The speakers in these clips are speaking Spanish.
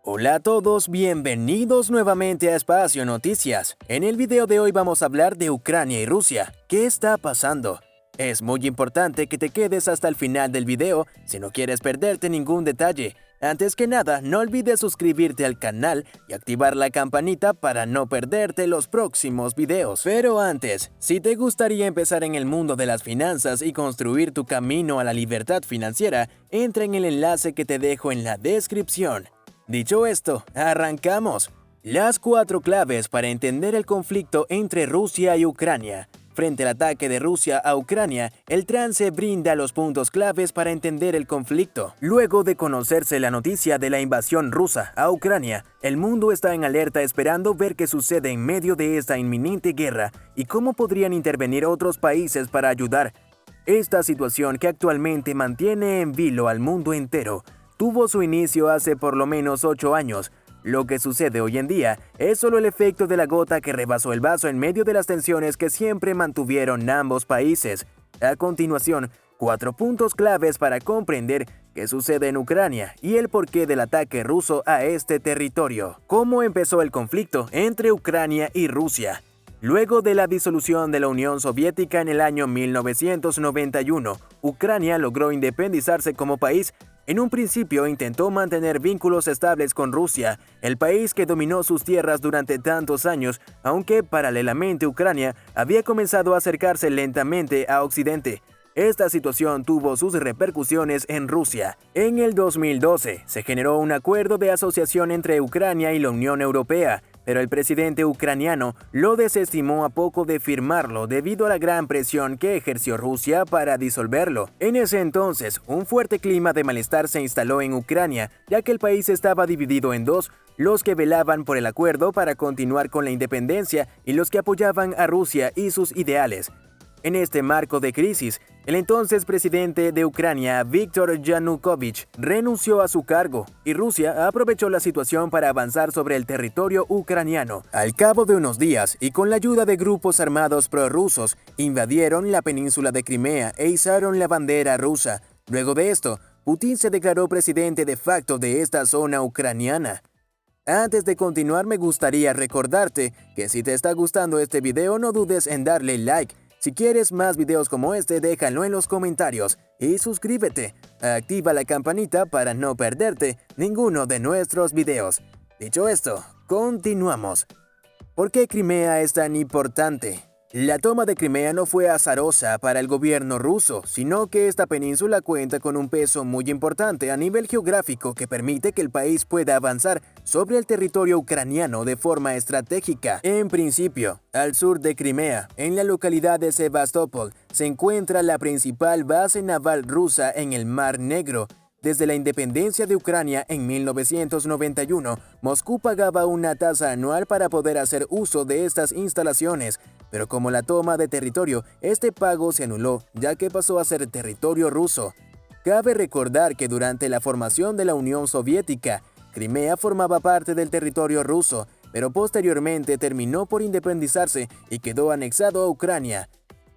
Hola a todos, bienvenidos nuevamente a Espacio Noticias. En el video de hoy vamos a hablar de Ucrania y Rusia. ¿Qué está pasando? Es muy importante que te quedes hasta el final del video si no quieres perderte ningún detalle. Antes que nada, no olvides suscribirte al canal y activar la campanita para no perderte los próximos videos. Pero antes, si te gustaría empezar en el mundo de las finanzas y construir tu camino a la libertad financiera, entra en el enlace que te dejo en la descripción. Dicho esto, arrancamos. Las 4 claves para entender el conflicto entre Rusia y Ucrania. Frente al ataque de Rusia a Ucrania, el trance brinda los puntos claves para entender el conflicto. Luego de conocerse la noticia de la invasión rusa a Ucrania, el mundo está en alerta esperando ver qué sucede en medio de esta inminente guerra y cómo podrían intervenir otros países para ayudar. Esta situación que actualmente mantiene en vilo al mundo entero tuvo su inicio hace por lo menos 8 años. Lo que sucede hoy en día es solo el efecto de la gota que rebasó el vaso en medio de las tensiones que siempre mantuvieron ambos países. A continuación, 4 puntos claves para comprender qué sucede en Ucrania y el porqué del ataque ruso a este territorio. ¿Cómo empezó el conflicto entre Ucrania y Rusia? Luego de la disolución de la Unión Soviética en el año 1991, Ucrania logró independizarse como país. En un principio intentó mantener vínculos estables con Rusia, el país que dominó sus tierras durante tantos años, aunque paralelamente Ucrania había comenzado a acercarse lentamente a Occidente. Esta situación tuvo sus repercusiones en Rusia. En el 2012 se generó un acuerdo de asociación entre Ucrania y la Unión Europea, pero el presidente ucraniano lo desestimó a poco de firmarlo debido a la gran presión que ejerció Rusia para disolverlo. En ese entonces, un fuerte clima de malestar se instaló en Ucrania, ya que el país estaba dividido en dos: los que velaban por el acuerdo para continuar con la independencia y los que apoyaban a Rusia y sus ideales. En este marco de crisis, el entonces presidente de Ucrania, Viktor Yanukovych, renunció a su cargo y Rusia aprovechó la situación para avanzar sobre el territorio ucraniano. Al cabo de unos días y con la ayuda de grupos armados prorrusos, invadieron la península de Crimea e izaron la bandera rusa. Luego de esto, Putin se declaró presidente de facto de esta zona ucraniana. Antes de continuar, me gustaría recordarte que si te está gustando este video, no dudes en darle like. Si quieres más videos como este, déjalo en los comentarios y suscríbete. Activa la campanita para no perderte ninguno de nuestros videos. Dicho esto, continuamos. ¿Por qué Crimea es tan importante? La toma de Crimea no fue azarosa para el gobierno ruso, sino que esta península cuenta con un peso muy importante a nivel geográfico que permite que el país pueda avanzar sobre el territorio ucraniano de forma estratégica. En principio, al sur de Crimea, en la localidad de Sebastopol, se encuentra la principal base naval rusa en el Mar Negro. Desde la independencia de Ucrania en 1991, Moscú pagaba una tasa anual para poder hacer uso de estas instalaciones, pero como la toma de territorio, este pago se anuló, ya que pasó a ser territorio ruso. Cabe recordar que durante la formación de la Unión Soviética, Crimea formaba parte del territorio ruso, pero posteriormente terminó por independizarse y quedó anexado a Ucrania.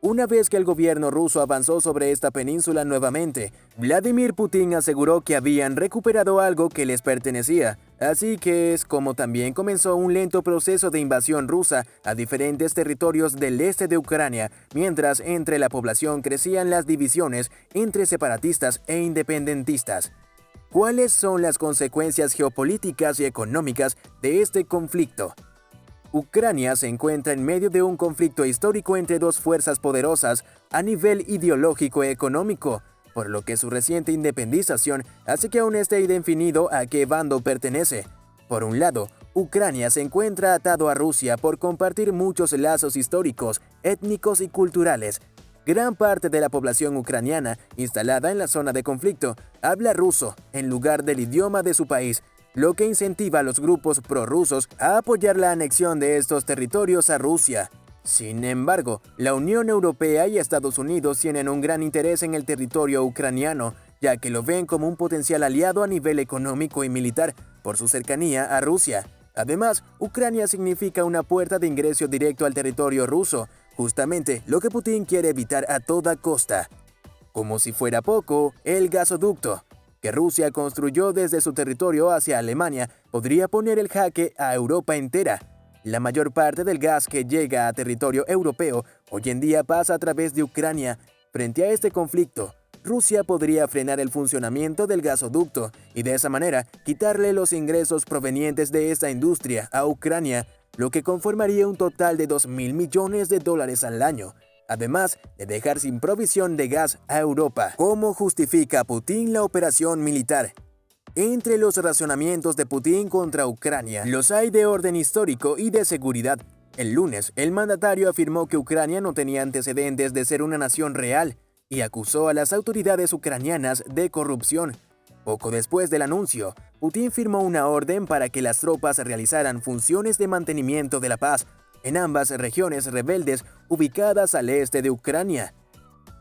Una vez que el gobierno ruso avanzó sobre esta península nuevamente, Vladimir Putin aseguró que habían recuperado algo que les pertenecía. Así que es como también comenzó un lento proceso de invasión rusa a diferentes territorios del este de Ucrania, mientras entre la población crecían las divisiones entre separatistas e independentistas. ¿Cuáles son las consecuencias geopolíticas y económicas de este conflicto? Ucrania se encuentra en medio de un conflicto histórico entre dos fuerzas poderosas a nivel ideológico y económico, por lo que su reciente independización hace que aún esté indefinido a qué bando pertenece. Por un lado, Ucrania se encuentra atado a Rusia por compartir muchos lazos históricos, étnicos y culturales. Gran parte de la población ucraniana instalada en la zona de conflicto habla ruso en lugar del idioma de su país, lo que incentiva a los grupos prorrusos a apoyar la anexión de estos territorios a Rusia. Sin embargo, la Unión Europea y Estados Unidos tienen un gran interés en el territorio ucraniano, ya que lo ven como un potencial aliado a nivel económico y militar por su cercanía a Rusia. Además, Ucrania significa una puerta de ingreso directo al territorio ruso, justamente lo que Putin quiere evitar a toda costa. Como si fuera poco, el gasoducto. que Rusia construyó desde su territorio hacia Alemania podría poner el jaque a Europa entera. La mayor parte del gas que llega a territorio europeo hoy en día pasa a través de Ucrania. Frente a este conflicto, Rusia podría frenar el funcionamiento del gasoducto y de esa manera quitarle los ingresos provenientes de esta industria a Ucrania, lo que conformaría un total de $2.000 millones al año, además de dejar sin provisión de gas a Europa. ¿Cómo justifica Putin la operación militar? Entre los razonamientos de Putin contra Ucrania, los hay de orden histórico y de seguridad. El lunes, el mandatario afirmó que Ucrania no tenía antecedentes de ser una nación real y acusó a las autoridades ucranianas de corrupción. Poco después del anuncio, Putin firmó una orden para que las tropas realizaran funciones de mantenimiento de la paz en ambas regiones rebeldes ubicadas al este de Ucrania.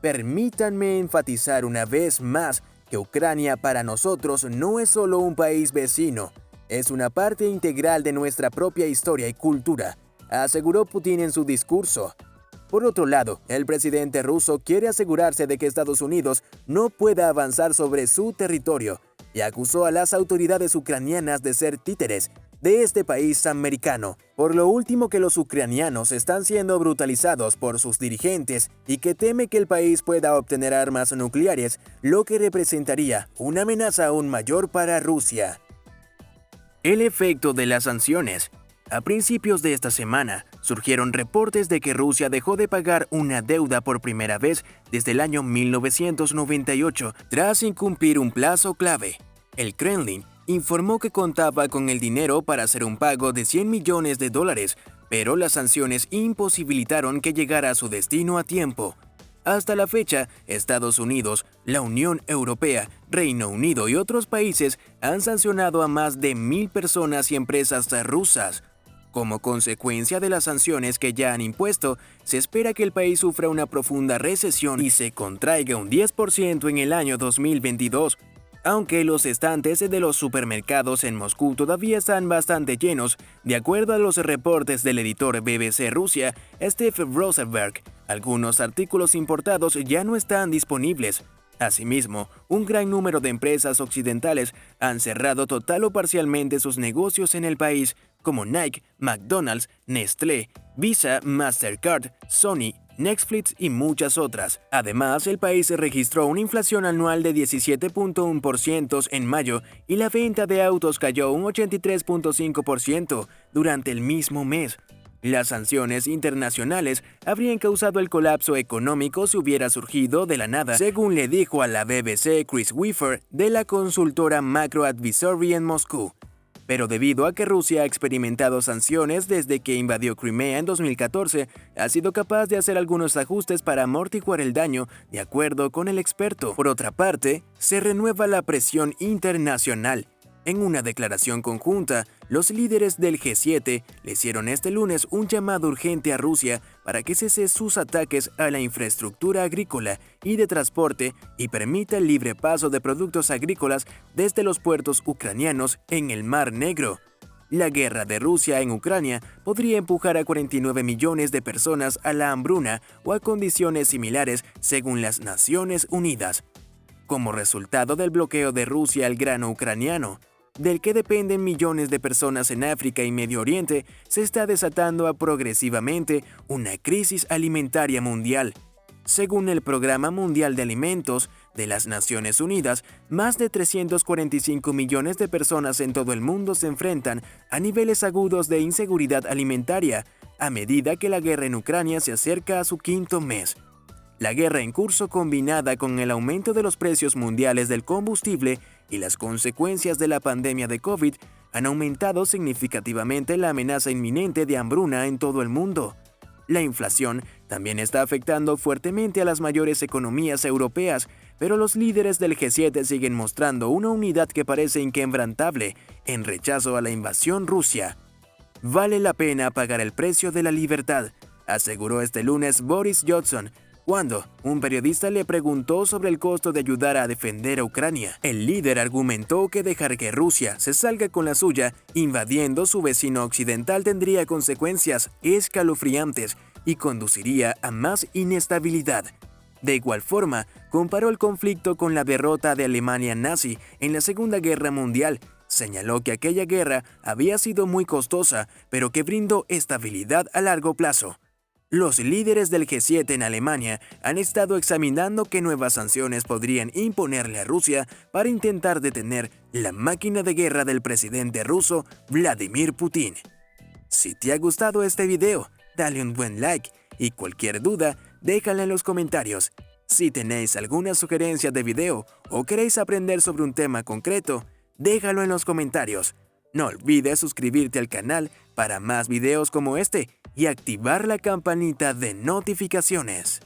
Permítanme enfatizar una vez más que Ucrania para nosotros no es solo un país vecino, es una parte integral de nuestra propia historia y cultura, aseguró Putin en su discurso. Por otro lado, el presidente ruso quiere asegurarse de que Estados Unidos no pueda avanzar sobre su territorio y acusó a las autoridades ucranianas de ser títeres de este país americano. Por lo último, que los ucranianos están siendo brutalizados por sus dirigentes y que teme que el país pueda obtener armas nucleares, lo que representaría una amenaza aún mayor para Rusia. El efecto de las sanciones. A principios de esta semana, surgieron reportes de que Rusia dejó de pagar una deuda por primera vez desde el año 1998 tras incumplir un plazo clave. El Kremlin informó que contaba con el dinero para hacer un pago de $100 millones, pero las sanciones imposibilitaron que llegara a su destino a tiempo. Hasta la fecha, Estados Unidos, la Unión Europea, Reino Unido y otros países han sancionado a más de 1.000 personas y empresas rusas. Como consecuencia de las sanciones que ya han impuesto, se espera que el país sufra una profunda recesión y se contraiga un 10% en el año 2022. Aunque los estantes de los supermercados en Moscú todavía están bastante llenos, de acuerdo a los reportes del editor BBC Rusia, Steve Rosenberg, algunos artículos importados ya no están disponibles. Asimismo, un gran número de empresas occidentales han cerrado total o parcialmente sus negocios en el país, como Nike, McDonald's, Nestlé, Visa, Mastercard, Sony, Netflix y muchas otras. Además, el país registró una inflación anual de 17.1% en mayo y la venta de autos cayó un 83.5% durante el mismo mes. Las sanciones internacionales habrían causado el colapso económico si hubiera surgido de la nada, según le dijo a la BBC Chris Weaver de la consultora Macro Advisory en Moscú. Pero debido a que Rusia ha experimentado sanciones desde que invadió Crimea en 2014, ha sido capaz de hacer algunos ajustes para amortiguar el daño, de acuerdo con el experto. Por otra parte, se renueva la presión internacional. En una declaración conjunta, los líderes del G7 le hicieron este lunes un llamado urgente a Rusia para que cese sus ataques a la infraestructura agrícola y de transporte y permita el libre paso de productos agrícolas desde los puertos ucranianos en el Mar Negro. La guerra de Rusia en Ucrania podría empujar a 49 millones de personas a la hambruna o a condiciones similares según las Naciones Unidas. Como resultado del bloqueo de Rusia al grano ucraniano, del que dependen millones de personas en África y Medio Oriente, se está desatando progresivamente una crisis alimentaria mundial. Según el Programa Mundial de Alimentos de las Naciones Unidas, más de 345 millones de personas en todo el mundo se enfrentan a niveles agudos de inseguridad alimentaria a medida que la guerra en Ucrania se acerca a su quinto mes. La guerra en curso, combinada con el aumento de los precios mundiales del combustible y las consecuencias de la pandemia de COVID, han aumentado significativamente la amenaza inminente de hambruna en todo el mundo. La inflación también está afectando fuertemente a las mayores economías europeas, pero los líderes del G7 siguen mostrando una unidad que parece inquebrantable en rechazo a la invasión rusa. Vale la pena pagar el precio de la libertad, aseguró este lunes Boris Johnson, cuando un periodista le preguntó sobre el costo de ayudar a defender a Ucrania. El líder argumentó que dejar que Rusia se salga con la suya, invadiendo su vecino occidental, tendría consecuencias escalofriantes y conduciría a más inestabilidad. De igual forma, comparó el conflicto con la derrota de Alemania nazi en la Segunda Guerra Mundial. Señaló que aquella guerra había sido muy costosa, pero que brindó estabilidad a largo plazo. Los líderes del G7 en Alemania han estado examinando qué nuevas sanciones podrían imponerle a Rusia para intentar detener la máquina de guerra del presidente ruso Vladimir Putin. Si te ha gustado este video, dale un buen like y cualquier duda, déjala en los comentarios. Si tenéis alguna sugerencia de video o queréis aprender sobre un tema concreto, déjalo en los comentarios. No olvides suscribirte al canal para más videos como este y activar la campanita de notificaciones.